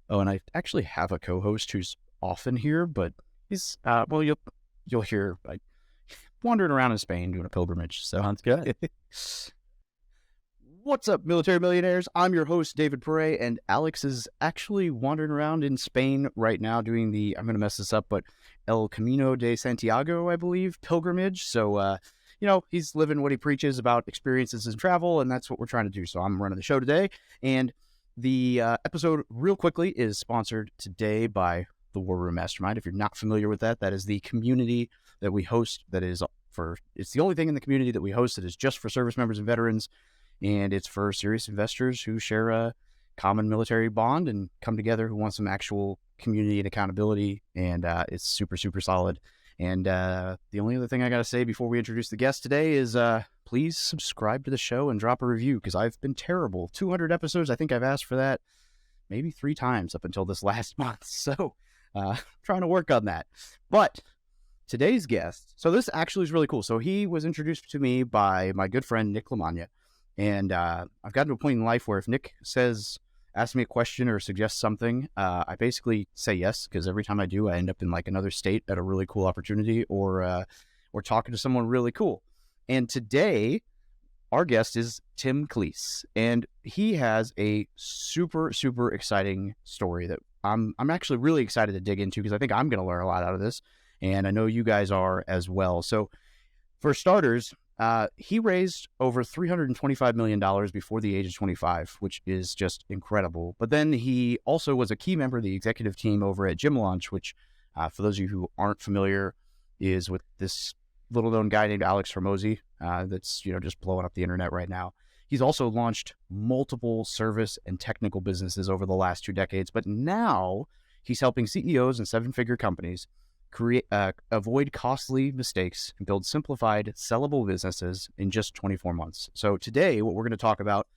Oh, and I actually have a co-host who's often here, but he's well, you'll hear like wandering around in Spain doing a pilgrimage. So Sounds good. what's up, military millionaires? I'm your host, David Pere, and Alex is actually wandering around in Spain right now doing the, I'm going to mess this up, but El Camino de Santiago, I believe, pilgrimage. So, he's living what he preaches about experiences in travel, and that's what we're trying to do. So I'm running the show today. And the episode, real quickly, is sponsored today by the War Room Mastermind. If you're not familiar with that, that is the community that we host it's the only thing in the community that we host that is just for service members and veterans. And it's for serious investors who share a common military bond and come together, who want some actual community and accountability. And it's super, super solid. And the only other thing I got to say before we introduce the guest today is please subscribe to the show and drop a review, because I've been terrible. 200 episodes. I think I've asked for that maybe 3 times up until this last month. So trying to work on that. But today's guest, so this actually is really cool. So he was introduced to me by my good friend, Nick Lamagna. And I've gotten to a point in life where if Nick asks me a question or suggests something, I basically say yes, because every time I do, I end up in like another state at a really cool opportunity or talking to someone really cool. And today, our guest is Tim Calise, and he has a super, super exciting story that I'm actually really excited to dig into, because I think I'm going to learn a lot out of this, and I know you guys are as well. So for starters, he raised over $325 million before the age of 25, which is just incredible. But then he also was a key member of the executive team over at GymLaunch, which, for those of you who aren't familiar, is with this little known guy named Alex Hormozi that's just blowing up the internet right now. He's also launched multiple service and technical businesses over the last 2 decades, but now he's helping CEOs and 7-figure companies avoid costly mistakes and build simplified, sellable businesses in just 24 months. So today, what we're going to talk about,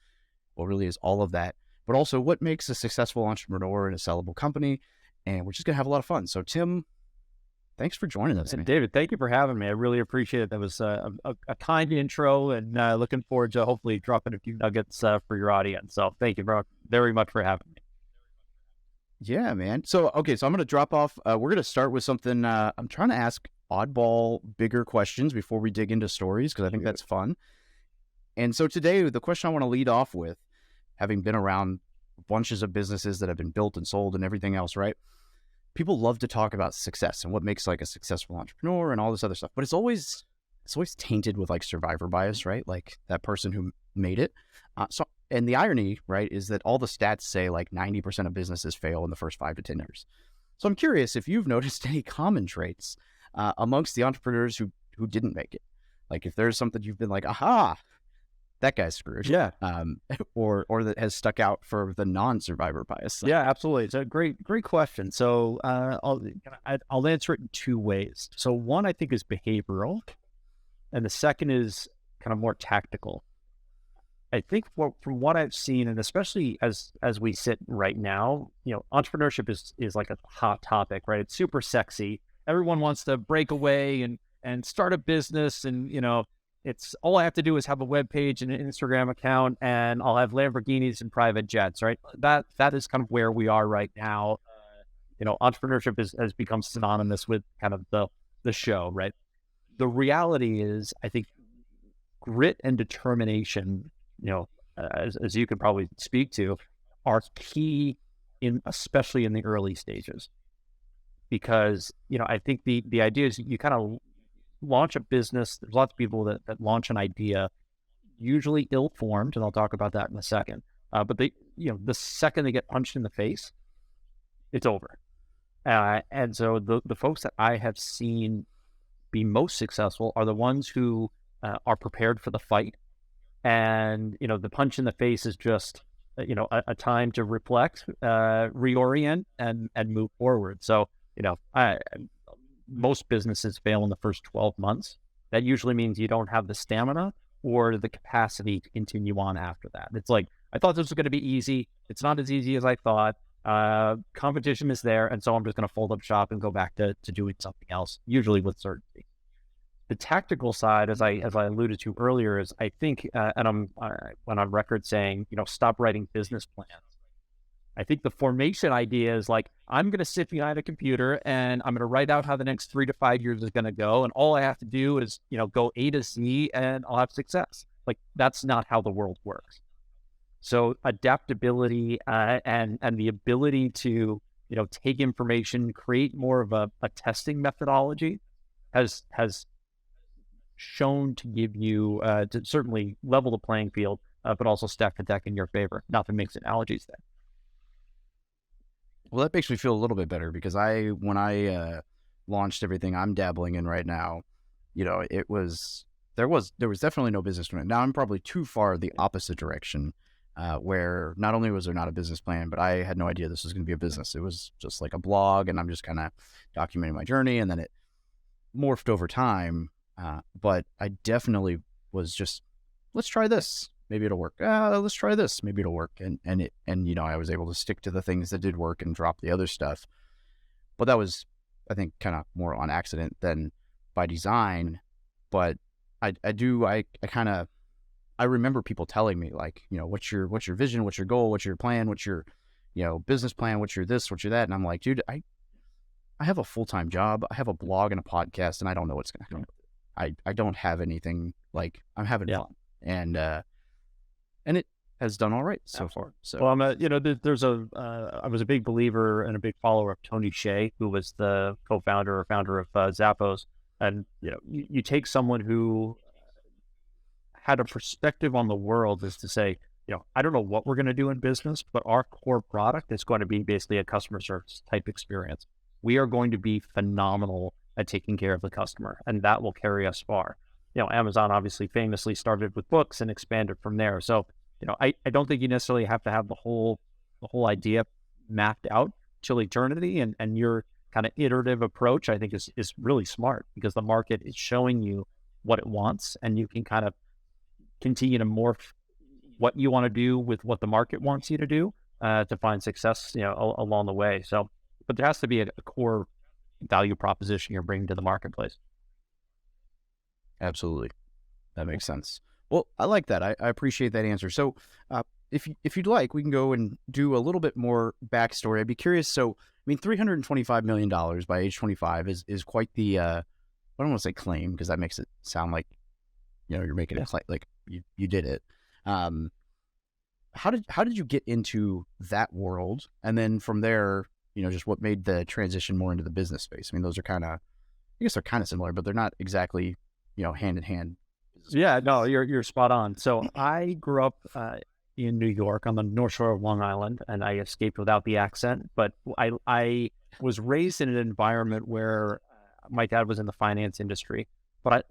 well, really is all of that, but also what makes a successful entrepreneur in a sellable company. And we're just going to have a lot of fun. So Tim, thanks for joining us, And man. David, thank you for having me. I really appreciate it. That was a kind intro, and looking forward to hopefully dropping a few nuggets for your audience. So thank you very much for having me. Yeah, man. So, okay, so I'm going to drop off. We're going to start with something. I'm trying to ask oddball, bigger questions before we dig into stories, because I think that's fun. And so today, the question I want to lead off with, having been around bunches of businesses that have been built and sold and everything else, right? People love to talk about success and what makes like a successful entrepreneur and all this other stuff, but it's always tainted with like survivor bias, right? Like that person who made it. And the irony, right, is that all the stats say like 90% of businesses fail in the first 5 to 10 years. So I'm curious if you've noticed any common traits amongst the entrepreneurs who didn't make it. Like if there's something you've been like, aha, that guy's screwed. Yeah. Or that has stuck out for the non-survivor bias. Yeah, absolutely. It's a great question. So I'll answer it in 2 ways. So one, I think, is behavioral, and the second is kind of more tactical. I think from what I've seen, and especially as we sit right now, entrepreneurship is like a hot topic, right? It's super sexy. Everyone wants to break away and start a business, and it's all I have to do is have a web page and an Instagram account, and I'll have Lamborghinis and private jets, right? That is kind of where we are right now. Entrepreneurship has become synonymous with kind of the show, right? The reality is, I think grit and determination, as you could probably speak to, are key especially in the early stages, because I think the idea is you kind of launch a business. There's lots of people that launch an idea, usually ill-formed, and I'll talk about that in a second. But the second they get punched in the face, it's over. And so the folks that I have seen be most successful are the ones who are prepared for the fight. And, the punch in the face is just, a time to reflect, reorient, and move forward. So, most businesses fail in the first 12 months. That usually means you don't have the stamina or the capacity to continue on after that. It's like, I thought this was going to be easy. It's not as easy as I thought. Competition is there. And so I'm just going to fold up shop and go back to doing something else, usually with certainty. The tactical side, as I alluded to earlier, is I think, and I'm on record saying, stop writing business plans. I think the formation idea is like, I'm going to sit behind a computer and I'm going to write out how the next 3 to 5 years is going to go. And all I have to do is, go A to Z and I'll have success. Like, that's not how the world works. So adaptability and the ability to, take information, create more of a testing methodology has shown to give you, to certainly level the playing field, but also stack the deck in your favor. Not to mix analogies there. Well, that makes me feel a little bit better because when I launched everything I'm dabbling in right now, there was definitely no business plan. Now I'm probably too far the opposite direction, where not only was there not a business plan, but I had no idea this was going to be a business. It was just like a blog, and I'm just kind of documenting my journey, and then it morphed over time. But I definitely was just, let's try this. Maybe it'll work. Let's try this. Maybe it'll work. And I was able to stick to the things that did work and drop the other stuff. But that was, I think, kind of more on accident than by design. But I remember people telling me, like, what's your vision? What's your goal? What's your plan? What's your, business plan? What's your this? What's your that? And I'm like, dude, I have a full-time job. I have a blog and a podcast, and I don't know what's going to come with it. I don't have anything. Like, I'm having fun. And it has done all right so far. So, well, I was a big believer and a big follower of Tony Hsieh, who was the co-founder or founder of Zappos. And, you take someone who had a perspective on the world is to say, I don't know what we're going to do in business, but our core product is going to be basically a customer service type experience. We are going to be phenomenal at taking care of the customer, and that will carry us far. Amazon obviously famously started with books and expanded from there. So, I don't think you necessarily have to have the whole idea mapped out till eternity, and your kind of iterative approach, I think, is really smart, because the market is showing you what it wants, and you can kind of continue to morph what you want to do with what the market wants you to do, to find success, along the way. So, but there has to be a core value proposition you're bringing to the marketplace. Absolutely. That makes sense. Well, I like that. I appreciate that answer. So, if you'd like, we can go and do a little bit more backstory. I'd be curious. So, I mean, $325 million by age 25 is quite the, I don't want to say claim, because that makes it sound like, you're making a claim, like you did it. How did you get into that world? And then from there, just what made the transition more into the business space? I mean, those are I guess they're kind of similar, but they're not exactly, hand in hand. Yeah, no, you're spot on. So I grew up in New York on the North Shore of Long Island, and I escaped without the accent. But I was raised in an environment where my dad was in the finance industry. But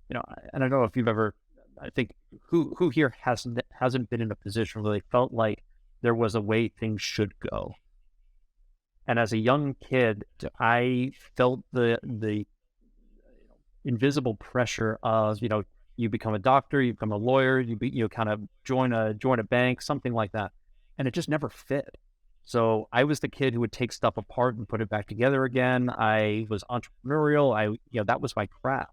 and I don't know if you've ever, I think who here hasn't been in a position where they felt like there was a way things should go. And as a young kid, I felt the invisible pressure of, you become a doctor, you become a lawyer, you kind of join a bank, something like that. And it just never fit. So I was the kid who would take stuff apart and put it back together again. I was entrepreneurial. That was my craft.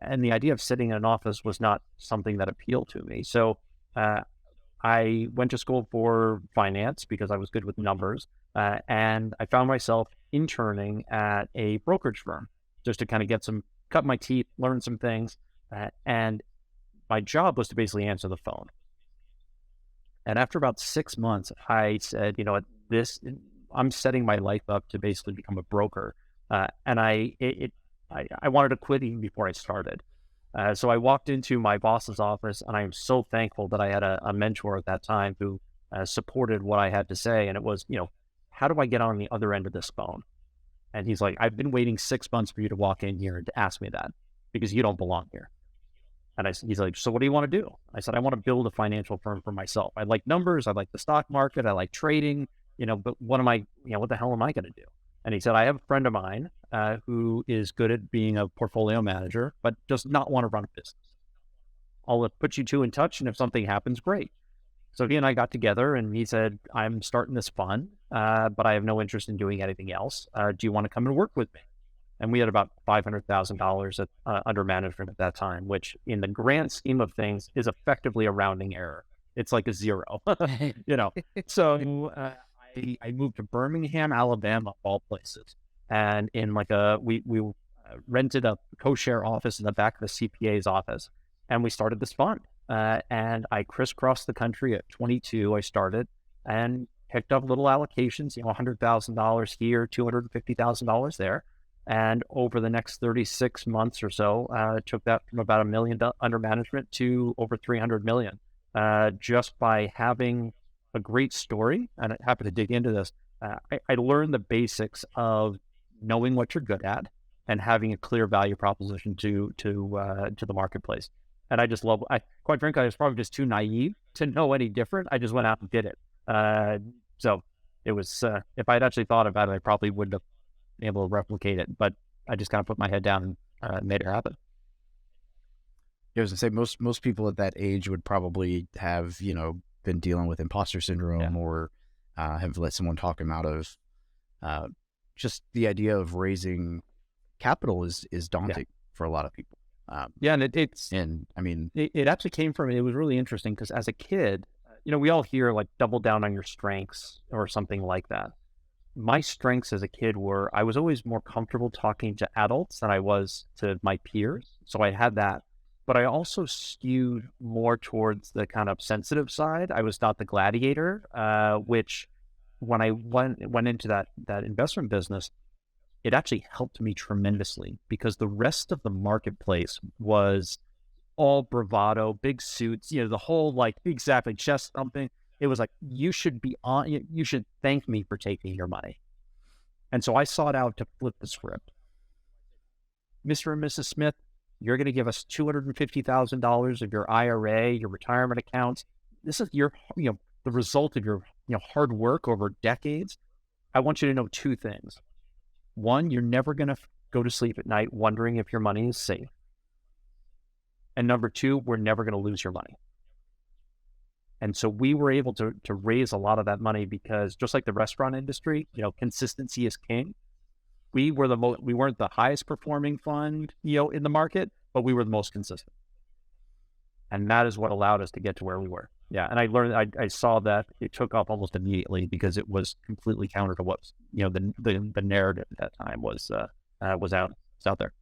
And the idea of sitting in an office was not something that appealed to me. So I went to school for finance because I was good with numbers. And I found myself interning at a brokerage firm just to kind of cut my teeth, learn some things. And my job was to basically answer the phone. And after about 6 months, I said, I'm setting my life up to basically become a broker. And I wanted to quit even before I started. So I walked into my boss's office, and I am so thankful that I had a mentor at that time who supported what I had to say. And it was, how do I get on the other end of this phone? And he's like, I've been waiting 6 months for you to walk in here and to ask me that, because you don't belong here. And he's like, so what do you want to do? I said, I want to build a financial firm for myself. I like numbers. I like the stock market. I like trading, but what the hell am I going to do? And he said, I have a friend of mine who is good at being a portfolio manager, but does not want to run a business. I'll put you two in touch, and if something happens, great. So he and I got together, and he said, I'm starting this fund, but I have no interest in doing anything else. Do you want to come and work with me? And we had about $500,000 under management at that time, which in the grand scheme of things is effectively a rounding error. It's like a zero, So I moved to Birmingham, Alabama, of all places. And in like we rented a co-share office in the back of the CPA's office. And we started this fund. And I crisscrossed the country at 22. I started and picked up little allocations, $100,000 here, $250,000 there. And over the next 36 months or so, took that from about $1 million under management to over 300 million, just by having a great story. And I'm happy to dig into this. I learned the basics of knowing what you're good at and having a clear value proposition to the marketplace. And I just love, quite frankly, I was probably just too naive to know any different. I just went out and did it. So it was, if I'd actually thought about it, I probably wouldn't have been able to replicate it, but I just kind of put my head down and made it happen. I was gonna say most people at that age would probably have, been dealing with imposter syndrome or have let someone talk them out of just the idea of raising capital is daunting for a lot of people. And it actually came from, it was really interesting because as a kid, we all hear like double down on your strengths or something like that. My strengths as a kid were, I was always more comfortable talking to adults than I was to my peers. So I had that, but I also skewed more towards the kind of sensitive side. I was not the gladiator, which when I went into that investment business, it actually helped me tremendously because the rest of the marketplace was all bravado, big suits, the whole exactly chest thumping. It was like, you should thank me for taking your money. And so I sought out to flip the script. Mr. and Mrs. Smith, you're going to give us $250,000 of your IRA, your retirement accounts. This is the result of your, hard work over decades. I want you to know two things. One, you're never going to go to sleep at night wondering if your money is safe. And number two, we're never going to lose your money. And so we were able to raise a lot of that money because just like the restaurant industry, consistency is king. We weren't the highest performing fund, in the market, but we were the most consistent. And that is what allowed us to get to where we were. Yeah. And I learned, I saw that it took off almost immediately because it was completely counter to what, the narrative at that time was out there.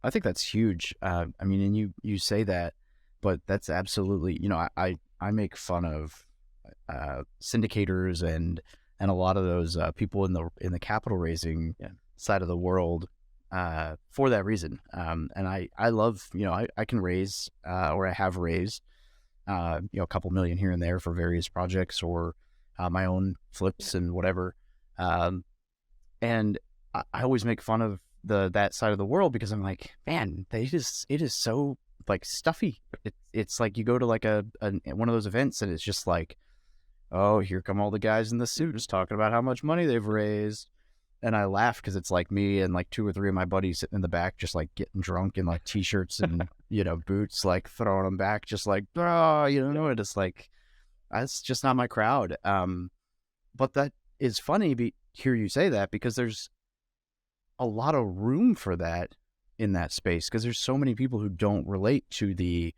I think that's huge. And you say that, but that's absolutely, I make fun of syndicators and a lot of those people in the capital raising side of the world for that reason. And I love, I can raise or I have raised, a couple million here and there for various projects or my own flips and whatever. And I always make fun of that side of the world because I'm like, man, it is so like stuffy. It's like you go to like a one of those events and it's just like, oh, here come all the guys in the suits talking about how much money they've raised. And I laugh because it's like me and like two or three of my buddies sitting in the back, just like getting drunk in like t-shirts and, boots, like throwing them back, just like, and it's like, that's just not my crowd. But that is funny to hear you say that because there's a lot of room for that in that space because there's so many people who don't relate to the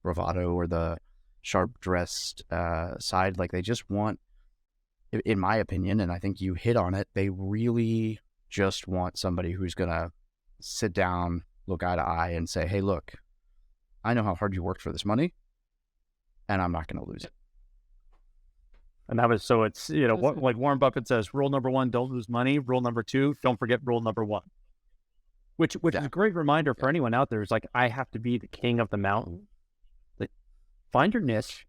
bravado or the sharp dressed side. Like they just want, in my opinion, and I think you hit on it, they really just want somebody who's going to sit down, look eye to eye and say, hey, look, I know how hard you worked for this money and I'm not going to lose it. And that was, so it's, what, like Warren Buffett says, rule number one, don't lose money. Rule number two, don't forget rule number one, which is a great reminder for anyone out there. Is like, I have to be the king of the mountain. Like, find your niche.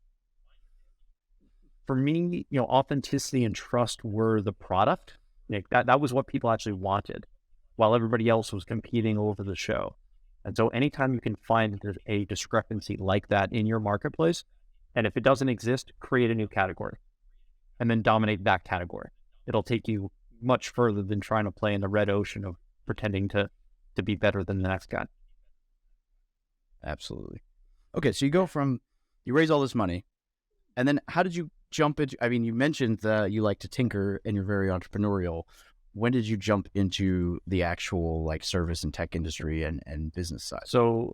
For me, authenticity and trust were the product. Like that was what people actually wanted while everybody else was competing over the show. And so anytime you can find a discrepancy like that in your marketplace, and if it doesn't exist, create a new category and then dominate that category. It'll take you much further than trying to play in the red ocean of pretending to be better than the next guy. Absolutely. Okay. So you raise all this money and then how did you jump into, you mentioned that you like to tinker and you're very entrepreneurial. When did you jump into the actual like service and tech industry and business side? So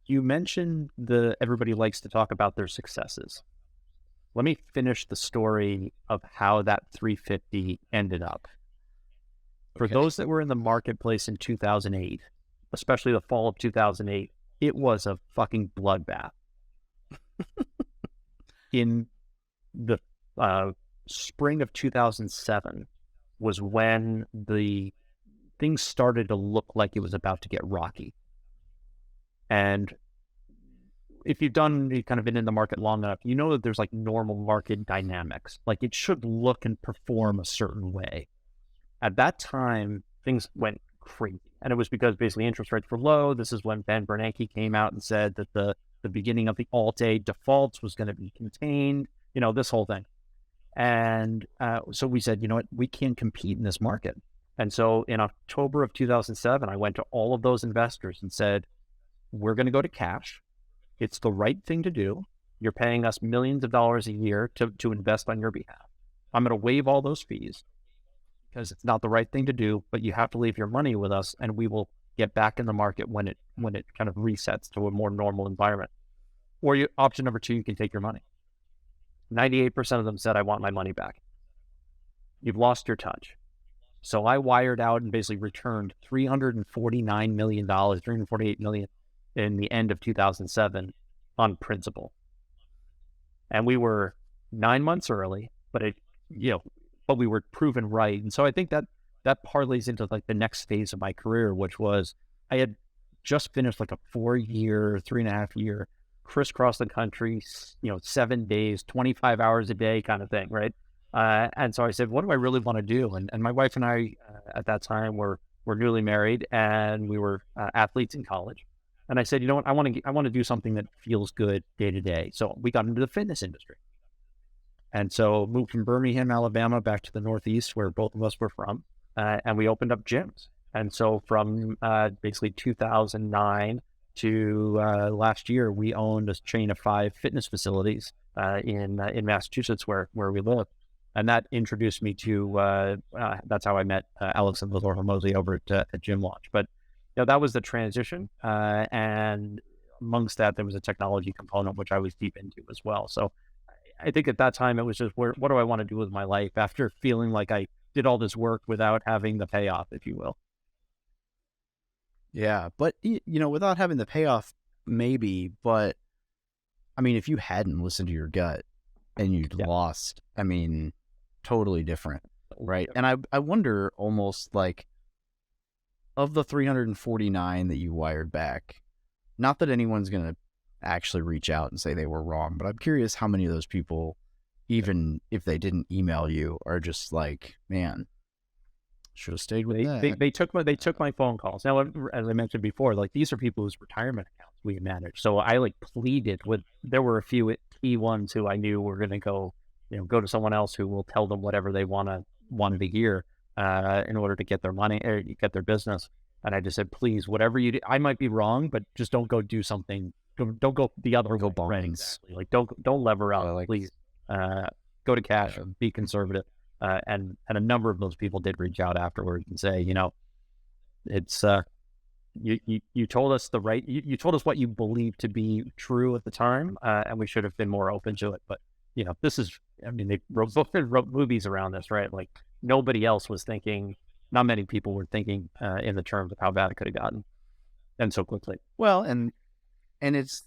you mentioned everybody likes to talk about their successes. let me finish the story of how that 350 ended up. For those that were in the marketplace in 2008, especially the fall of 2008, it was a fucking bloodbath. In the spring of 2007 was when the things started to look like it was about to get rocky. And if you've kind of been in the market long enough, you know that there's like normal market dynamics. Like it should look and perform a certain way. At that time, things went crazy. And it was because basically interest rates were low. This is when Ben Bernanke came out and said that the beginning of the Alt-A defaults was going to be contained, this whole thing. And so we said, we can't compete in this market. And so in October of 2007, I went to all of those investors and said, we're going to go to cash. It's the right thing to do. You're paying us millions of dollars a year to invest on your behalf. I'm going to waive all those fees because it's not the right thing to do, but you have to leave your money with us and we will get back in the market when it kind of resets to a more normal environment. Or option number 2, you can take your money. 98% of them said, I want my money back. You've lost your touch. So I wired out and basically returned $349 million, $348 million in the end of 2007 on principle. And we were 9 months early, but but we were proven right. And so I think that parlays into like the next phase of my career, which was I had just finished like a 4-year, 3.5-year crisscross the country, 7 days, 25 hours a day kind of thing. Right. And so I said, what do I really want to do? And my wife and I at that time were newly married and we were athletes in college. And I said, you know what, I want to do something that feels good day to day. So we got into the fitness industry. And so moved from Birmingham, Alabama, back to the Northeast where both of us were from. And we opened up gyms. And so from basically 2009 to last year, we owned a chain of 5 fitness facilities in Massachusetts where we live. And that introduced me to, that's how I met Alex Hormozi over at GymLaunch. But that was the transition. And amongst that, there was a technology component, which I was deep into as well. So I think at that time, it was just, what do I want to do with my life after feeling like I did all this work without having the payoff, if you will. Yeah, but, without having the payoff, maybe. But, I mean, if you hadn't listened to your gut and you'd lost, I mean, totally different, right? And I wonder almost like, of the 349 that you wired back, not that anyone's going to actually reach out and say they were wrong, but I'm curious how many of those people, even if they didn't email you, are just like, man, should have stayed with that. They took my phone calls. Now, as I mentioned before, like these are people whose retirement accounts we managed. So I like pleaded with, there were a few key ones who I knew were going to go to someone else who will tell them whatever they wanted to hear in order to get their money or get their business. And I just said, please, whatever you do, I might be wrong, but just don't go do something. Don't go the other way. Go bonds. Right, exactly. Like don't lever up, please. Go to cash, be conservative. And a number of those people did reach out afterwards and say, it's you told us you told us what you believed to be true at the time, and we should have been more open to it. But this is, I mean, they wrote movies around this, right? Like nobody else was thinking. Not many people were thinking in the terms of how bad it could have gotten, and so quickly. Well, and it's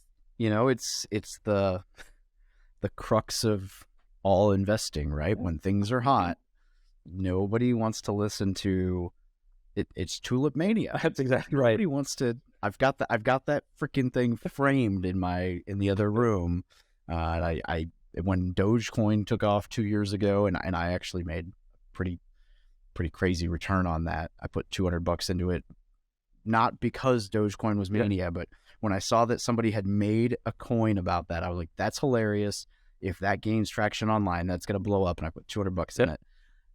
it's the crux of all investing, right? When things are hot, nobody wants to listen to it. It's tulip mania. That's exactly right. Nobody wants to. I've got that freaking thing framed in the other room. I when Dogecoin took off 2 years ago, and I actually made pretty crazy return on that. I put $200 into it, not because Dogecoin was mania, but when I saw that somebody had made a coin about that, I was like, that's hilarious. If that gains traction online, that's going to blow up. And I put $200 in it.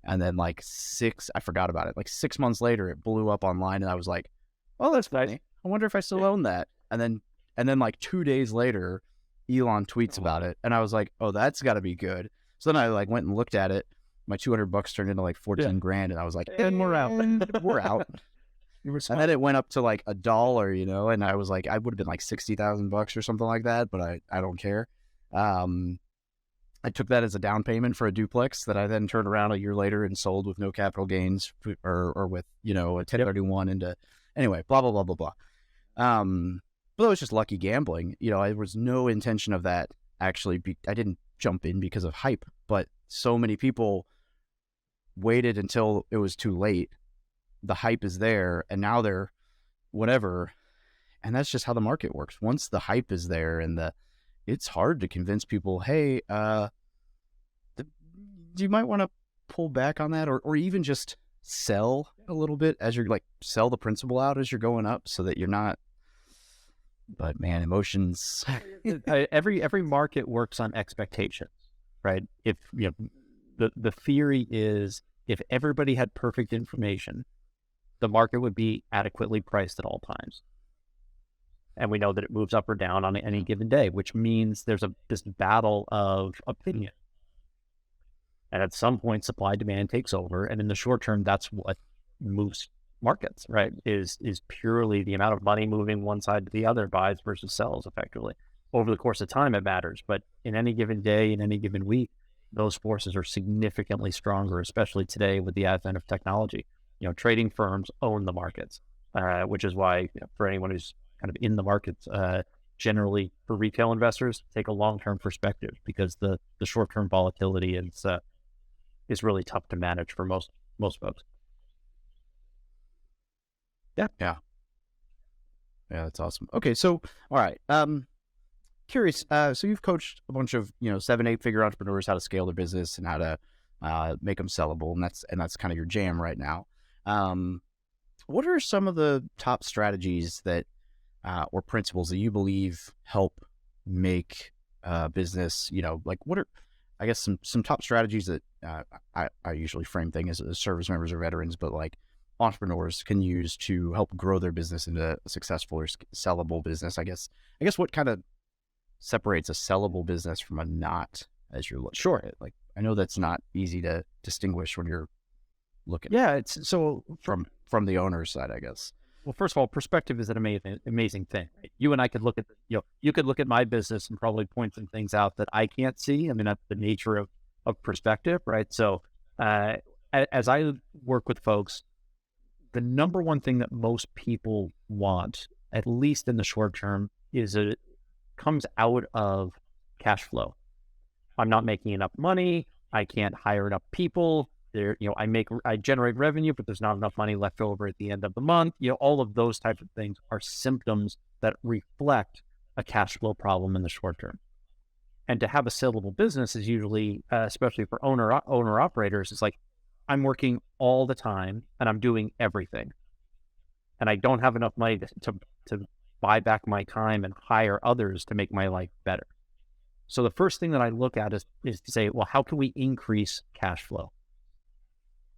And then I forgot about it. Like 6 months later, it blew up online. And I was like, oh, that's funny. I wonder if I still own that. And then like 2 days later, Elon tweets about it. And I was like, oh, that's got to be good. So then I went and looked at it. My $200 turned into like 14 grand. And I was like, and we're out. We're out. And then it went up to like $1, and I was like, I would have been like $60,000 or something like that, but I don't care. I took that as a down payment for a duplex that I then turned around a year later and sold with no capital gains or with, a 1031 into, anyway, blah, blah, blah, blah, blah. But it was just lucky gambling. There was no intention of that actually. I didn't jump in because of hype, but so many people waited until it was too late. The hype is there and now they're whatever. And that's just how the market works. Once the hype is there and it's hard to convince people, hey, you might want to pull back on that or even just sell a little bit as you're sell the principal out as you're going up so that you're not. But man, emotions. Every market works on expectations, right? If the theory is if everybody had perfect information, the market would be adequately priced at all times. And we know that it moves up or down on any given day, which means there's this battle of opinion. And at some point, supply demand takes over. And in the short term, that's what moves markets, right? Is purely the amount of money moving one side to the other, buys versus sells effectively. Over the course of time, it matters. But in any given day, in any given week, those forces are significantly stronger, especially today with the advent of technology. Trading firms own the markets, which is why for anyone who's kind of in the markets, generally for retail investors, take a long-term perspective because the short-term volatility is really tough to manage for most folks. Yeah, that's awesome. Okay, so all right, curious. So you've coached a bunch of 7-8 figure entrepreneurs how to scale their business and how to make them sellable, and that's kind of your jam right now. What are some of the top strategies that or principles that you believe help make business? What are, I guess, some top strategies that I usually frame things as service members or veterans, but entrepreneurs can use to help grow their business into a successful or sellable business. I guess what kind of separates a sellable business from a not, as you're looking at it? I know that's not easy to distinguish when you're looking. Yeah, it's so from the owner's side, I guess. Well, first of all, perspective is an amazing thing. Right? You and I could look at you could look at my business and probably point some things out that I can't see. I mean, that's the nature of perspective, right? So as I work with folks, the number one thing that most people want, at least in the short term, is it comes out of cash flow. I'm not making enough money. I can't hire enough people. I generate revenue, but there's not enough money left over at the end of the month. All of those types of things are symptoms that reflect a cash flow problem in the short term. And to have a sellable business is usually, especially for owner operators, it's I'm working all the time and I'm doing everything. And I don't have enough money to buy back my time and hire others to make my life better. So the first thing that I look at is to say, well, how can we increase cash flow?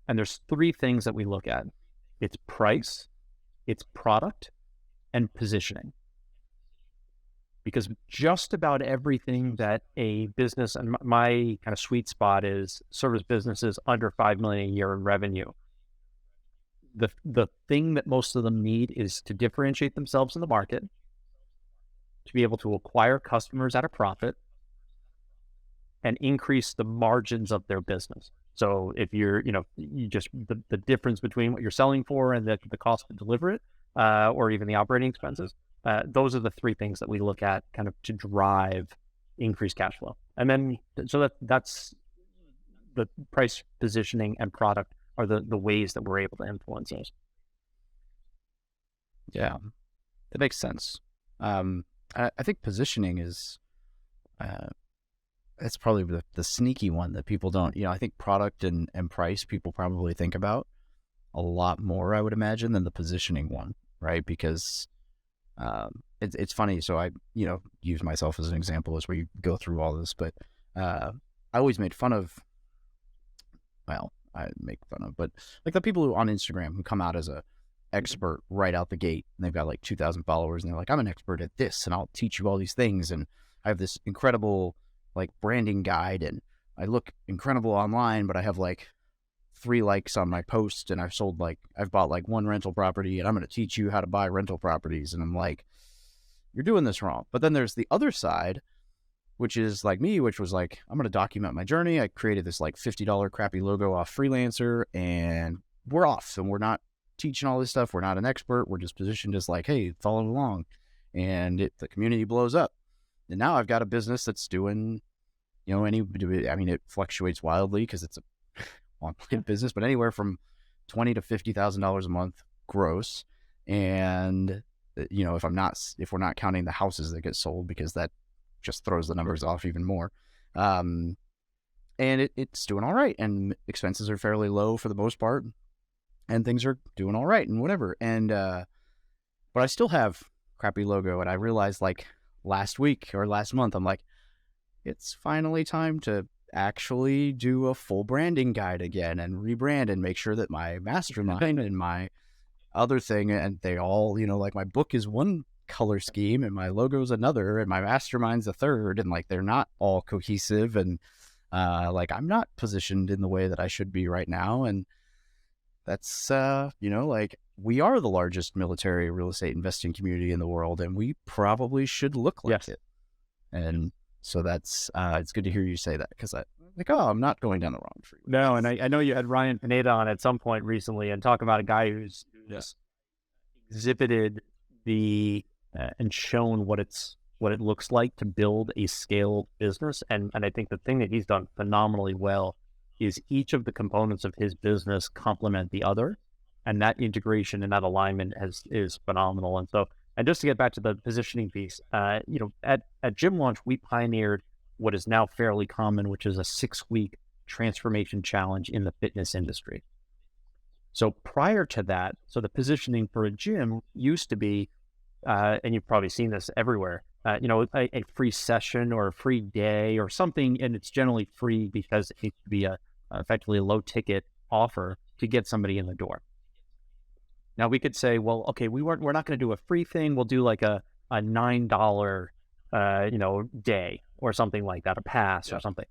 And there's 3 things that we look at. It's price, it's product, and positioning. Because just about everything that a business, and my kind of sweet spot is service businesses under $5 million a year in revenue. The thing that most of them need is to differentiate themselves in the market, to be able to acquire customers at a profit, and increase the margins of their business. So if you're, the difference between what you're selling for and the cost to deliver it, or even the operating expenses, those are the 3 things that we look at kind of to drive increased cash flow. And then, so that's the price, positioning, and product are the ways that we're able to influence those. Yeah, that makes sense. I think positioning is, that's probably the sneaky one that people don't, I think product and price people probably think about a lot more, I would imagine, than the positioning one, right? Because it's funny. So I, use myself as an example as we go through all this, but I always made fun of, but the people who on Instagram who come out as a expert right out the gate, and they've got 2,000 followers, and they're I'm an expert at this, and I'll teach you all these things, and I have this incredible branding guide, and I look incredible online, but I have 3 likes on my post, and I've bought 1 rental property, and I'm going to teach you how to buy rental properties. And I'm you're doing this wrong. But then there's the other side which is like me, which was like, I'm going to document my journey. I created this like $50 crappy logo off Freelancer, and we're off, and we're not teaching all this stuff. We're not an expert. We're just positioned as like, hey, follow along. And the community blows up. And now I've got a business that's doing, it fluctuates wildly because it's a online business, but anywhere from $20,000 to $50,000 a month gross. And, if we're not counting the houses that get sold, because that just throws the numbers off even more. And it's doing all right. And expenses are fairly low for the most part. And things are doing all right and whatever. And, but I still have crappy logo. And I realized like last week or last month, I'm like, it's finally time to actually do a full branding guide again and rebrand and make sure that my mastermind and my other thing, and they all, like my book is one color scheme and my logo is another and my mastermind's a third, and like they're not all cohesive, and like I'm not positioned in the way that I should be right now. And that's like we are the largest military real estate investing community in the world, and we probably should look like it. And so that's it's good to hear you say that, because I'm not going down the wrong tree. No, and I know you had Ryan Pineda on at some point recently and talk about a guy who's exhibited and shown what it looks like to build a scaled business. And I think the thing that he's done phenomenally well is each of the components of his business complement the other, and that integration and that alignment is phenomenal. And so, and just to get back to the positioning piece, at GymLaunch, we pioneered what is now fairly common, which is a 6-week transformation challenge in the fitness industry. So prior to that, so the positioning for a gym used to be, and you've probably seen this everywhere, a free session or a free day or something, and it's generally free because it needs to be effectively a low ticket offer to get somebody in the door. Now we could say, well, okay, we're not going to do a free thing. We'll do like a $9, day or something like that, a pass or something.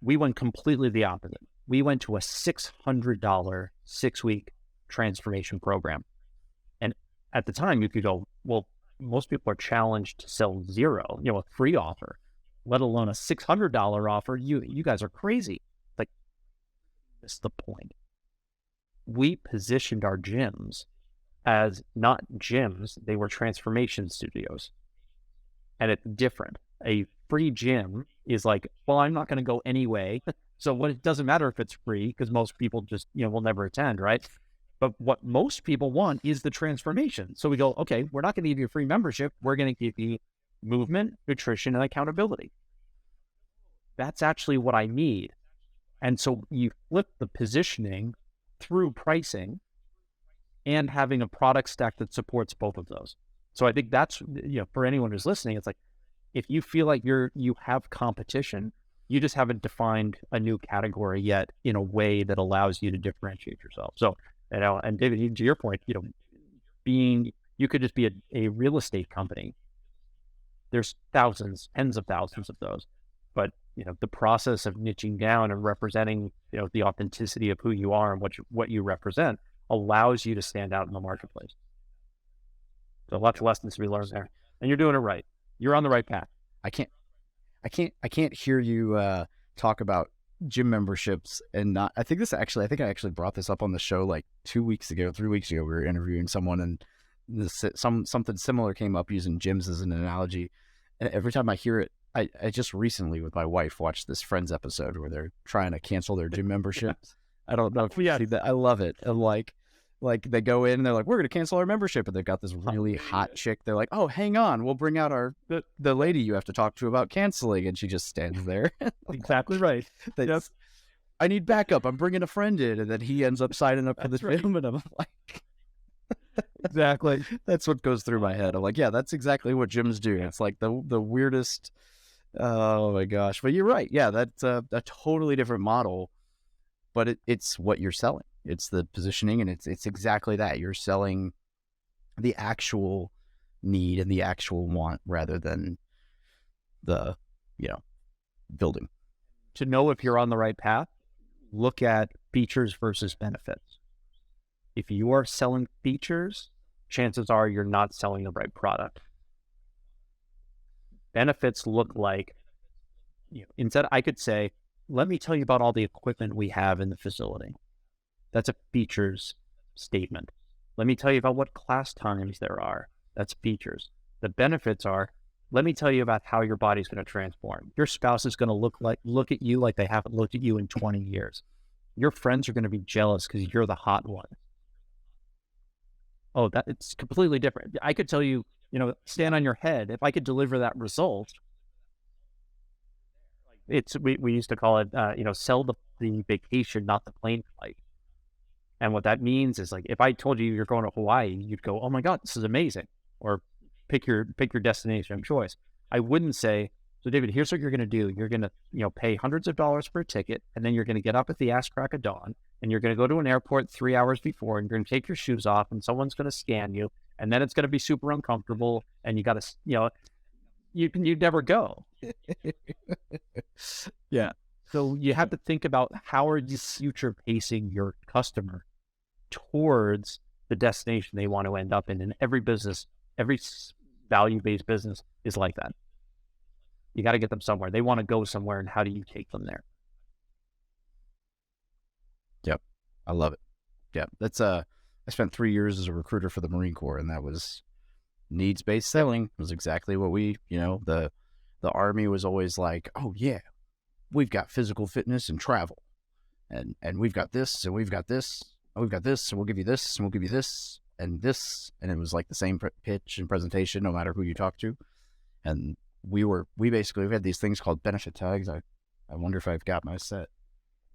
We went completely the opposite. We went to a $600 6-week transformation program. And at the time you could go, well, most people are challenged to sell zero, a free offer, let alone a $600 offer. You guys are crazy. Like, that's the point. We positioned our gyms as not gyms, they were transformation studios. And it's different. A free gym is like, well, I'm not going to go anyway. So it doesn't matter if it's free, because most people just, will never attend, right? But what most people want is the transformation. So we go, okay, we're not going to give you a free membership. We're going to give you movement, nutrition, and accountability. That's actually what I need. And so you flip the positioning through pricing and having a product stack that supports both of those. So I think that's, for anyone who's listening, it's like, if you feel like you have competition, you just haven't defined a new category yet in a way that allows you to differentiate yourself. So, and David, to your point, you could just be a real estate company. There's thousands, tens of thousands of those, but the process of niching down and representing, the authenticity of who you are and what you represent allows you to stand out in the marketplace. So lots of lessons to be learned there, and you're doing it right. You're on the right path. I can't hear you talk about gym memberships and not. I think I actually brought this up on the show like 3 weeks ago. We were interviewing someone, and something similar came up using gyms as an analogy. And every time I hear it, I just recently with my wife watched this Friends episode where they're trying to cancel their gym membership. I don't know if you see that. I love it. And like they go in and they're like, we're going to cancel our membership. And they've got this really hot chick. They're like, oh, hang on. We'll bring out the lady you have to talk to about canceling. And she just stands there. Exactly right. Yes. I need backup. I'm bringing a friend in. And then he ends up signing up for the gym. And I'm like, exactly. That's what goes through my head. I'm like, yeah, that's exactly what gyms do. It's like the weirdest. Oh my gosh. But you're right. Yeah, that's a totally different model. But it's what you're selling. It's the positioning, and it's exactly that. You're selling the actual need and the actual want rather than the, building. To know if you're on the right path, look at features versus benefits. If you are selling features, chances are you're not selling the right product. Benefits look like instead I could say, let me tell you about all the equipment we have in the facility. That's a features statement. Let me tell you about what class times there are. That's features. The benefits are, let me tell you about how your body's going to transform. Your spouse is going to look at you like they haven't looked at you in 20 years. Your friends are going to be jealous because you're the hot one. Oh, it's completely different. I could tell you, stand on your head. If I could deliver that result, we used to call it, sell the vacation, not the plane flight. And what that means is, like, if I told you you're going to Hawaii, you'd go, oh my God, this is amazing. Or pick your destination of choice. I wouldn't say, so David, here's what you're going to do. You're going to, pay hundreds of dollars for a ticket, and then you're going to get up at the ass crack of dawn, and you're going to go to an airport 3 hours before, and you're going to take your shoes off, and someone's going to scan you, and then it's going to be super uncomfortable, and you got to, you'd never go. Yeah. So you have to think about, how are you future pacing your customer towards the destination they want to end up in. And every business, every value-based business is like that. You got to get them somewhere. They want to go somewhere, and how do you take them there? Yep. I love it. Yeah. That's I spent 3 years as a recruiter for the Marine Corps, and that was needs-based selling. It was exactly what the Army was always like, oh yeah, we've got physical fitness and travel, and we've got this, and we've got this, and we've got this, and we'll give you this, and we'll give you this, and this, and it was like the same pitch and presentation, no matter who you talk to. And we had these things called benefit tags. I wonder if I've got my set.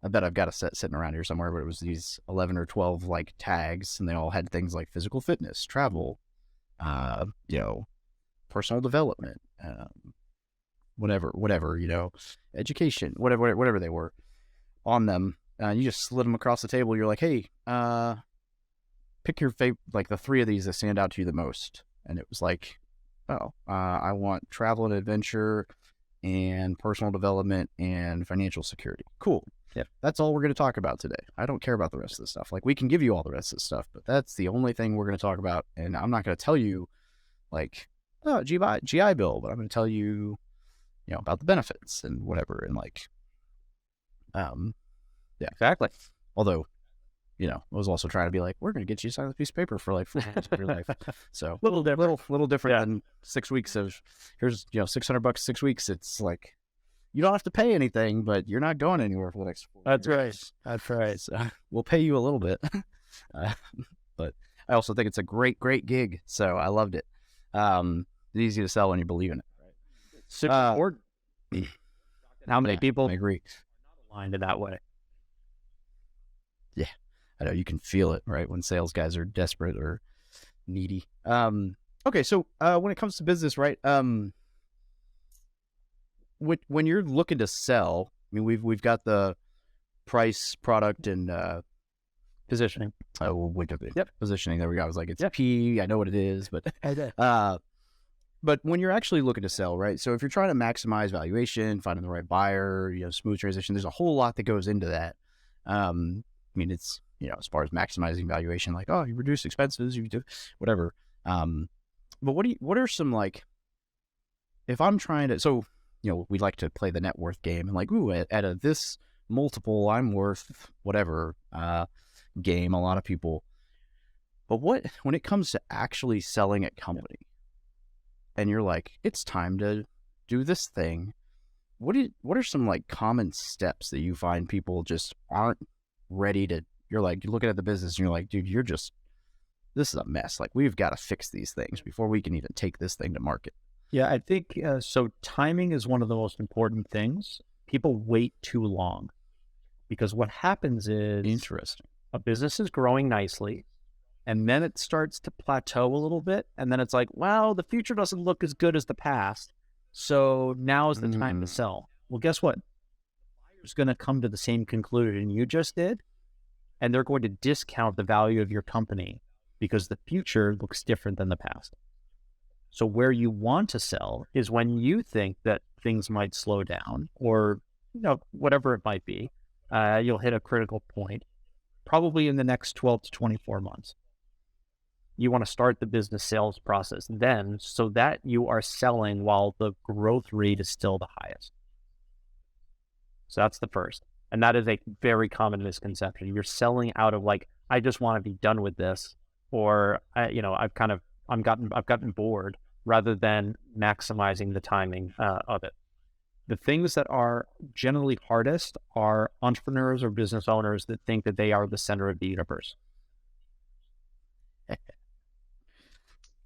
I bet I've got a set sitting around here somewhere, but it was these 11 or 12 like tags, and they all had things like physical fitness, travel, personal development, whatever, education, whatever they were on them. You just slid them across the table. You're like, hey, pick your favorite, like the 3 of these that stand out to you the most. And it was like, I want travel and adventure and personal development and financial security. Cool. Yeah. That's all we're going to talk about today. I don't care about the rest of the stuff. Like, we can give you all the rest of the stuff, but that's the only thing we're going to talk about. And I'm not going to tell you like, GI Bill, but I'm going to tell you, about the benefits and whatever. And like, yeah, Exactly. Although, I was also trying to be like, we're going to get you to sign this piece of paper for like 4 months of your life. So little different than 6 weeks of, here's, $600 6 weeks. It's like, you don't have to pay anything, but you're not going anywhere for the next 4 That's years. right. That's right. So we'll pay you a little bit. But I also think it's a great gig. So I loved it. It's easy to sell when you believe in it. Super important. How many people I agree. are not aligned in that way? Yeah, I know, you can feel it, right? When sales guys are desperate or needy. Okay, so when it comes to business, right? When you're looking to sell, I mean, we've got the price, product, and Positioning. Positioning. There we go. I was like, it's Yep. P. I know what it is, but but when you're actually looking to sell, right? So if you're trying to maximize valuation, finding the right buyer, smooth transition, there's a whole lot that goes into that. I mean, it's, as far as maximizing valuation, like, oh, you reduce expenses, you do whatever. But what are some, like, if I'm trying to, so, we like to play the net worth game and like, ooh, at a this multiple, I'm worth whatever game, a lot of people. But when it comes to actually selling a company, and you're like, it's time to do this thing, what are some like common steps that you find people just aren't ready to? You're looking at the business and you're like, dude, this is a mess. Like, we've got to fix these things before we can even take this thing to market. Yeah, I think so. Timing is one of the most important things. People wait too long, because what happens is, Interesting, a business is growing nicely, and then it starts to plateau a little bit, and then it's like, wow, the future doesn't look as good as the past, so now is the time to sell. Well, guess what? The buyer's going to come to the same conclusion you just did, and they're going to discount the value of your company because the future looks different than the past. So where you want to sell is when you think that things might slow down, or whatever it might be. You'll hit a critical point probably in the next 12 to 24 months. You want to start the business sales process then, so that you are selling while the growth rate is still the highest. So that's the first. And that is a very common misconception. You're selling out of like, I just want to be done with this, or I've gotten bored, rather than maximizing the timing of it. The things that are generally hardest are entrepreneurs or business owners that think that they are the center of the universe.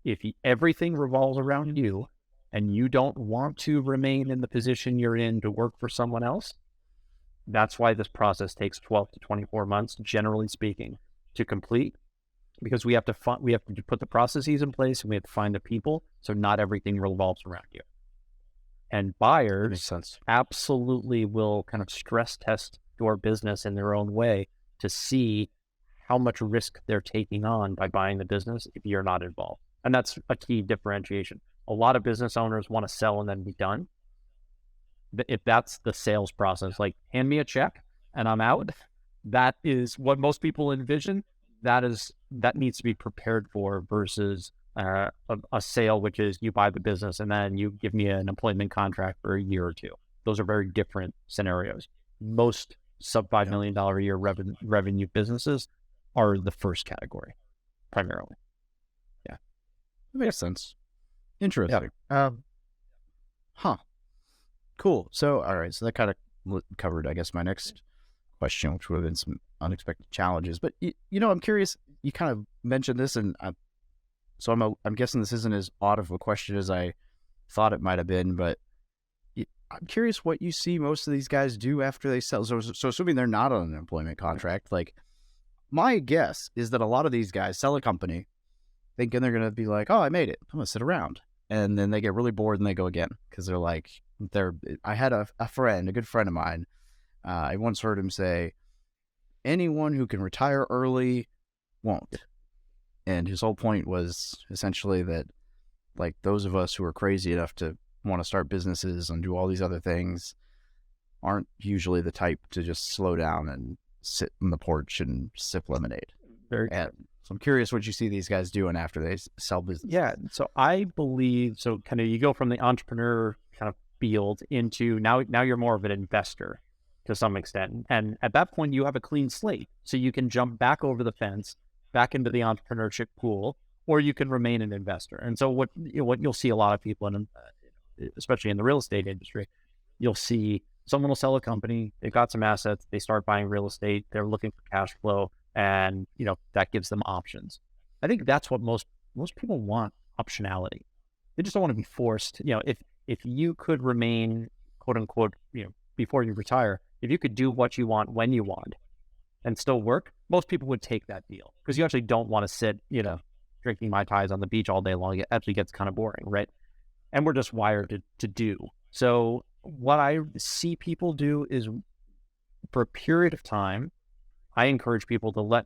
If everything revolves around you and you don't want to remain in the position you're in to work for someone else, that's why this process takes 12 to 24 months, generally speaking, to complete, because we have to put the processes in place and we have to find the people. So not everything revolves around you. And buyers absolutely will kind of stress test your business in their own way to see how much risk they're taking on by buying the business if you're not involved. And that's a key differentiation. A lot of business owners want to sell and then be done. If that's the sales process, like hand me a check and I'm out, that is what most people envision. That needs to be prepared for, versus a sale, which is you buy the business and then you give me an employment contract for a year or two. Those are very different scenarios. Most sub $5 million a year revenue businesses are the first category, primarily. Yeah. That makes sense. Interesting. Yeah. Cool. So, all right. So that kind of covered, I guess, my next question, which would have been some unexpected challenges. But, I'm curious, you kind of mentioned this, and so I'm guessing this isn't as odd of a question as I thought it might have been, but I'm curious what you see most of these guys do after they sell. So assuming they're not on an employment contract, like, my guess is that a lot of these guys sell a company thinking they're going to be like, oh, I made it, I'm going to sit around. And then they get really bored and they go again, because they're like, I had a good friend of mine. I once heard him say, anyone who can retire early won't. And his whole point was essentially that, like, those of us who are crazy enough to want to start businesses and do all these other things aren't usually the type to just slow down and sit on the porch and sip lemonade. So I'm curious what you see these guys doing after they sell business. Yeah. So I believe, kind of you go from the entrepreneur kind of field into now you're more of an investor to some extent. And at that point you have a clean slate. So you can jump back over the fence, back into the entrepreneurship pool, or you can remain an investor. And so what you'll see a lot of people in, especially in the real estate industry, you'll see someone will sell a company, they've got some assets, they start buying real estate, they're looking for cash flow, and that gives them options. I think that's what most people want, optionality. They just don't want to be forced. If you could remain, quote unquote, before you retire, if you could do what you want when you want and still work, most people would take that deal, because you actually don't want to sit, drinking Mai Tais on the beach all day long. It actually gets kind of boring, right? And we're just wired to do. So what I see people do is, for a period of time, I encourage people to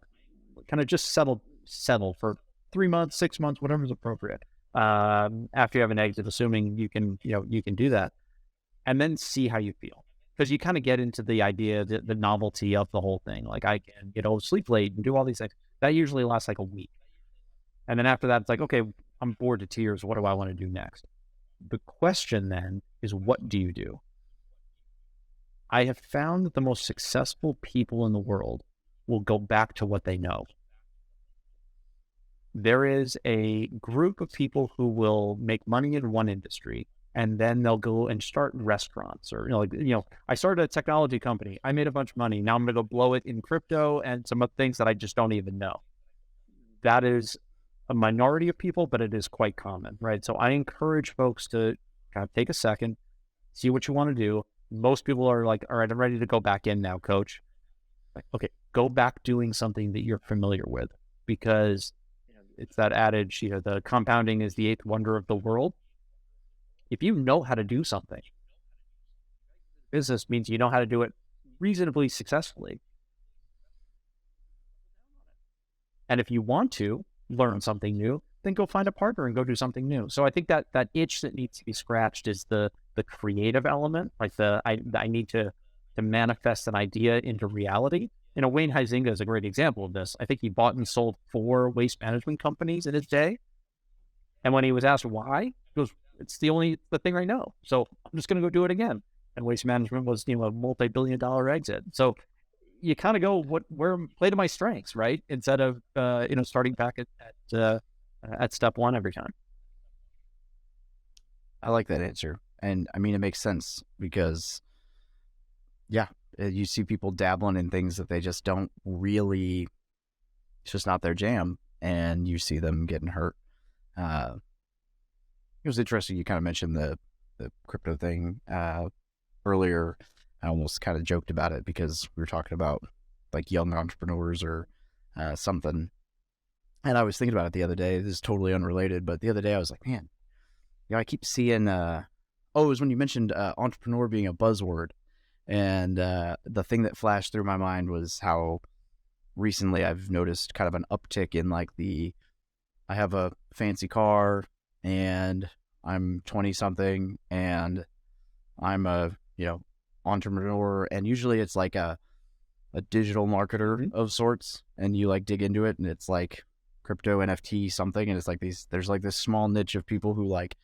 kind of just settle for 3 months, 6 months, whatever's appropriate. After you have an exit, assuming you can do that, and then see how you feel. Because you kind of get into the idea, the novelty of the whole thing. Like, I can, sleep late and do all these things. That usually lasts like a week. And then after that, it's like, okay, I'm bored to tears. What do I want to do next? The question then is, what do you do? I have found that the most successful people in the world will go back to what they know. There is a group of people who will make money in one industry, and then they'll go and start restaurants, or, I started a technology company. I made a bunch of money. Now I'm going to go blow it in crypto and some other things that I just don't even know. That is a minority of people, but it is quite common, right? So I encourage folks to kind of take a second, see what you want to do. Most people are like, all right, I'm ready to go back in now, coach. Like, okay, go back doing something that you're familiar with, because it's that adage, the compounding is the eighth wonder of the world. If you know how to do something, business means you know how to do it reasonably successfully. And if you want to learn something new, then go find a partner and go do something new. So I think that itch that needs to be scratched is the creative element, like I need to manifest an idea into reality. Wayne Huizinga is a great example of this. I think he bought and sold 4 waste management companies in his day. And when he was asked why, he goes, it's the thing I know. So I'm just going to go do it again. and Waste Management was, a multi-billion-dollar exit. So you kind of go, where play to my strengths, right? Instead of, starting back at step one every time. I like that answer. And I mean, it makes sense because, yeah, you see people dabbling in things that they just don't really, it's just not their jam. And you see them getting hurt. It was interesting. You kind of mentioned the crypto thing earlier. I almost kind of joked about it because we were talking about like young entrepreneurs or something. And I was thinking about it the other day. This is totally unrelated, but the other day I was like, man, I keep seeing, it was when you mentioned entrepreneur being a buzzword. And the thing that flashed through my mind was how recently I've noticed kind of an uptick in like I have a fancy car and I'm 20 something and I'm a, entrepreneur. And usually it's like a digital marketer of sorts. And you like dig into it and it's like crypto NFT something. And it's like there's like this small niche of people who like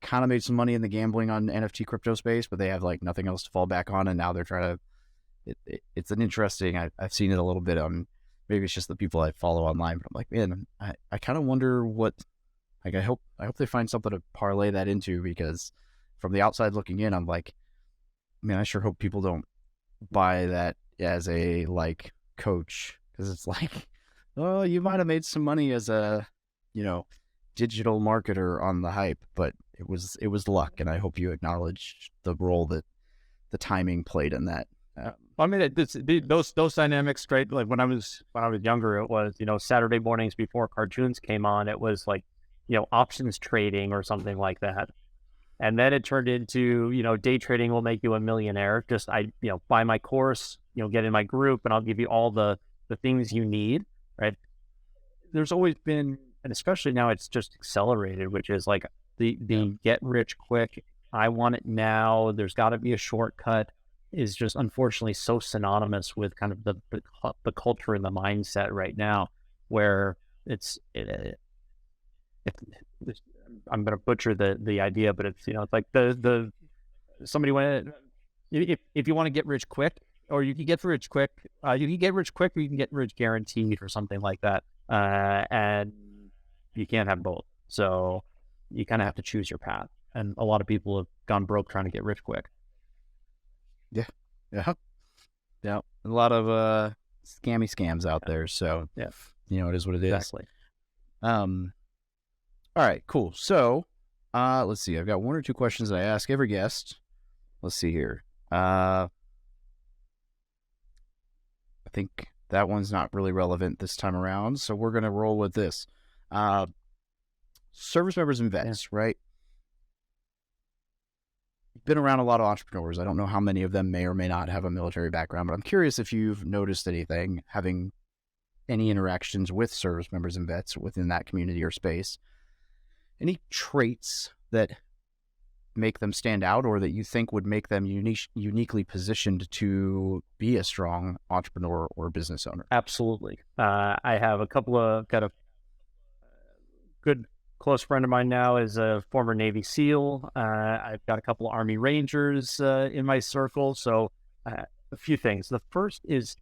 kind of made some money in the gambling on NFT crypto space, but they have like nothing else to fall back on. And now they're trying to, it's an interesting, I've seen it a little bit on, maybe it's just the people I follow online, but I'm like, man, I kind of wonder what, like, I hope they find something to parlay that into, because from the outside looking in, I'm like, man, I sure hope people don't buy that as a like coach. Cause it's like, oh, you might've made some money as a, digital marketer on the hype, but it was luck. And I hope you acknowledge the role that the timing played in that. I mean, those dynamics, right? Like when I was younger, it was, Saturday mornings before cartoons came on, it was like, options trading or something like that. And then it turned into, day trading will make you a millionaire. Just buy my course, get in my group and I'll give you all the things you need, right? There's always been, and especially now it's just accelerated, which is like the get rich quick. I want it now. There's got to be a shortcut is just unfortunately so synonymous with kind of the culture and the mindset right now, where I'm going to butcher the idea, but it's, it's like somebody went, if you want to get rich quick, or you can get rich quick, you can get rich quick, or you can get rich guaranteed or something like that. And you can't have both. So you kind of have to choose your path. And a lot of people have gone broke trying to get rich quick. Yeah. A lot of scams out there. So yeah, it is what it is. Exactly. All right, cool. So let's see. I've got one or two questions that I ask every guest. Let's see here. I think that one's not really relevant this time around, so we're going to roll with this. Service members and vets, right? Been around a lot of entrepreneurs. I don't know how many of them may or may not have a military background, but I'm curious if you've noticed anything, having any interactions with service members and vets within that community or space. Any traits that make them stand out, or that you think would make them uniquely positioned to be a strong entrepreneur or business owner? Absolutely. I have a couple of kind of good close friend of mine now is a former Navy SEAL. I've got a couple of Army Rangers in my circle. So a few things. The first is,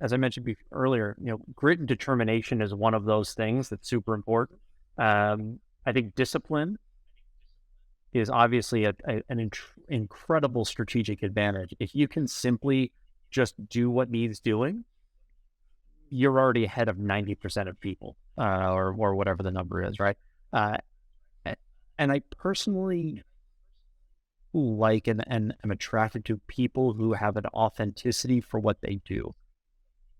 as I mentioned earlier, grit and determination is one of those things that's super important. I think discipline is obviously an incredible strategic advantage. If you can simply just do what needs doing, you're already ahead of 90% of people, or whatever the number is, right? And I personally like and am attracted to people who have an authenticity for what they do.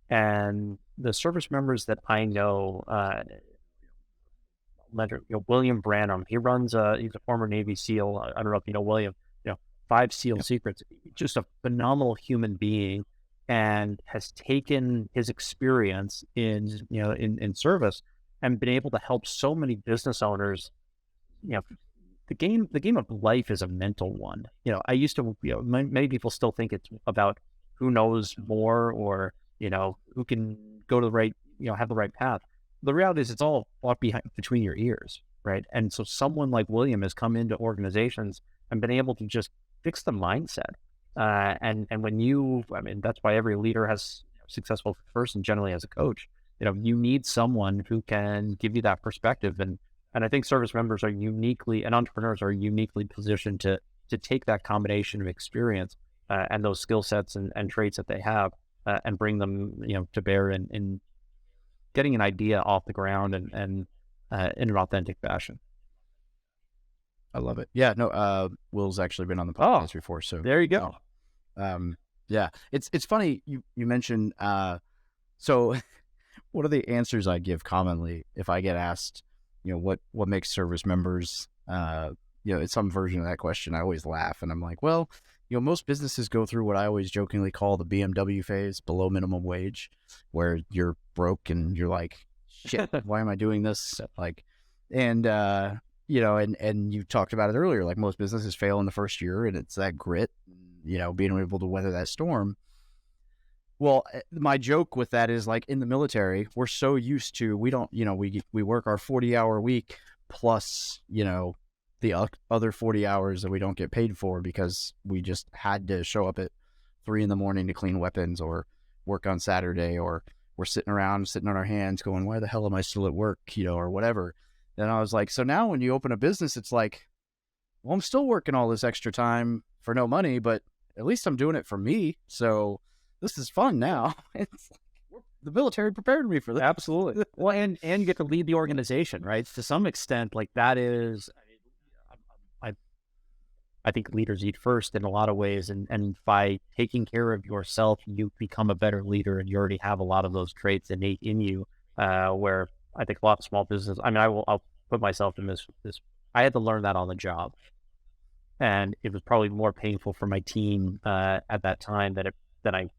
And the service members that I know, William Branham, he's a former Navy SEAL. I don't know if you know William, 5 SEAL secrets, just a phenomenal human being, and has taken his experience in service and been able to help so many business owners. The game of life is a mental one. I used to, many people still think it's about who knows more, or, who can go to the right, have the right path. The reality is it's all between your ears, right? And so someone like William has come into organizations and been able to just fix the mindset And when I mean, that's why every leader has successful person generally has a coach. You need someone who can give you that perspective. And I think service members are uniquely, and entrepreneurs are uniquely positioned to take that combination of experience and those skill sets and traits that they have and bring them, to bear in getting an idea off the ground and in an authentic fashion. I love it. Yeah, no, Will's actually been on the podcast before, so there you go. Yeah, it's funny you mentioned. So one of the answers I give commonly if I get asked, what makes service members, it's some version of that question, I always laugh and I'm like, well, most businesses go through what I always jokingly call the BMW phase, below minimum wage, where you're broke and you're like, shit, why am I doing this? Like, and you talked about it earlier, like most businesses fail in the first year, and it's that grit, being able to weather that storm. Well, my joke with that is like in the military, we're so used to, we don't, we work our 40-hour week plus, the other 40 hours that we don't get paid for because we just had to show up at 3 a.m. to clean weapons or work on Saturday, or we're sitting on our hands going, why the hell am I still at work, or whatever. And I was like, so now when you open a business, it's like, well, I'm still working all this extra time for no money, but at least I'm doing it for me. So this is fun now. It's like, the military prepared me for this. Absolutely. Well, and you get to lead the organization, right? To some extent, like that is, I think leaders eat first in a lot of ways. And by taking care of yourself, you become a better leader, and you already have a lot of those traits innate in you, where I think a lot of small businesses, I mean, I'll put myself in this, I had to learn that on the job. And it was probably more painful for my team at that time that I,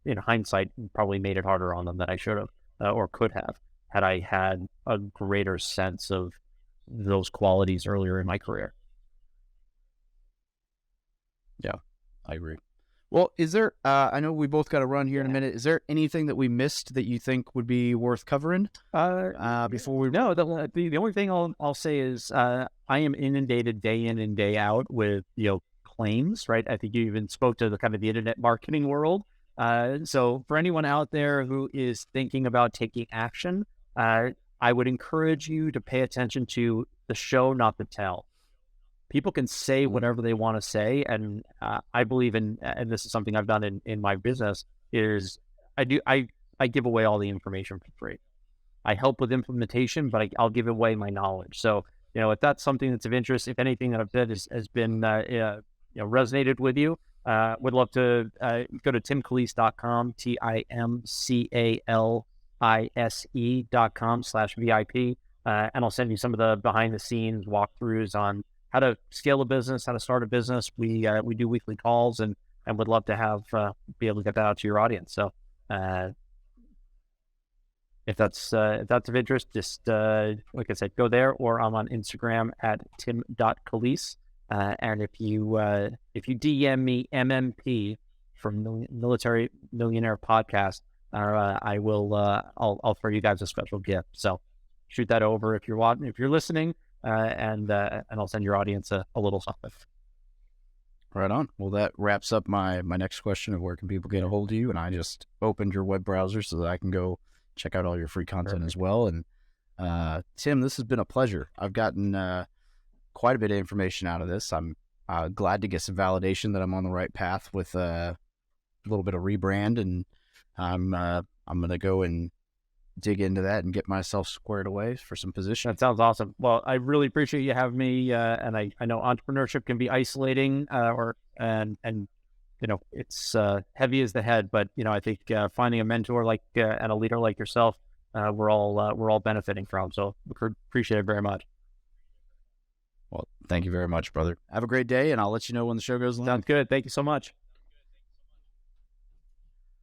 in hindsight, probably made it harder on them than I should have or could have, had I had a greater sense of those qualities earlier in my career. Yeah, I agree. Well, is there, I know we both got to run here in a minute. Is there anything that we missed that you think would be worth covering before we... No, the only thing I'll say is I am inundated day in and day out with, claims, right? I think you even spoke to the kind of the internet marketing world. So for anyone out there who is thinking about taking action, I would encourage you to pay attention to the show, not the tell. People can say whatever they want to say, and I believe in, and this is something I've done in my business, is I give away all the information for free. I help with implementation, but I'll give away my knowledge. So, if that's something that's of interest, if anything that I've said has been resonated with you, would love to go to timcalise.com, TIMCALISE.com/VIP, and I'll send you some of the behind the scenes walkthroughs on how to scale a business, how to start a business. We do weekly calls and would love to have be able to get that out to your audience. So if that's of interest, just like I said, go there, or I'm on Instagram at tim.calise. And if you DM me MMP from Military Millionaire Podcast, I will I'll throw you guys a special gift. So shoot that over if you're listening. And I'll send your audience a little something. Right on. Well, that wraps up my next question of where can people get a hold of you. And I just opened your web browser so that I can go check out all your free content as well. And Tim, this has been a pleasure. I've gotten quite a bit of information out of this. I'm glad to get some validation that I'm on the right path with a little bit of rebrand, and I'm going to go and dig into that and get myself squared away for some position. That sounds awesome. Well, I really appreciate you having me. And I know entrepreneurship can be isolating, and it's heavy as the head, but I think finding a mentor and a leader like yourself, we're all benefiting from. So appreciate it very much. Well, thank you very much, brother. Have a great day, and I'll let you know when the show goes live. Sounds good. Thank you so much.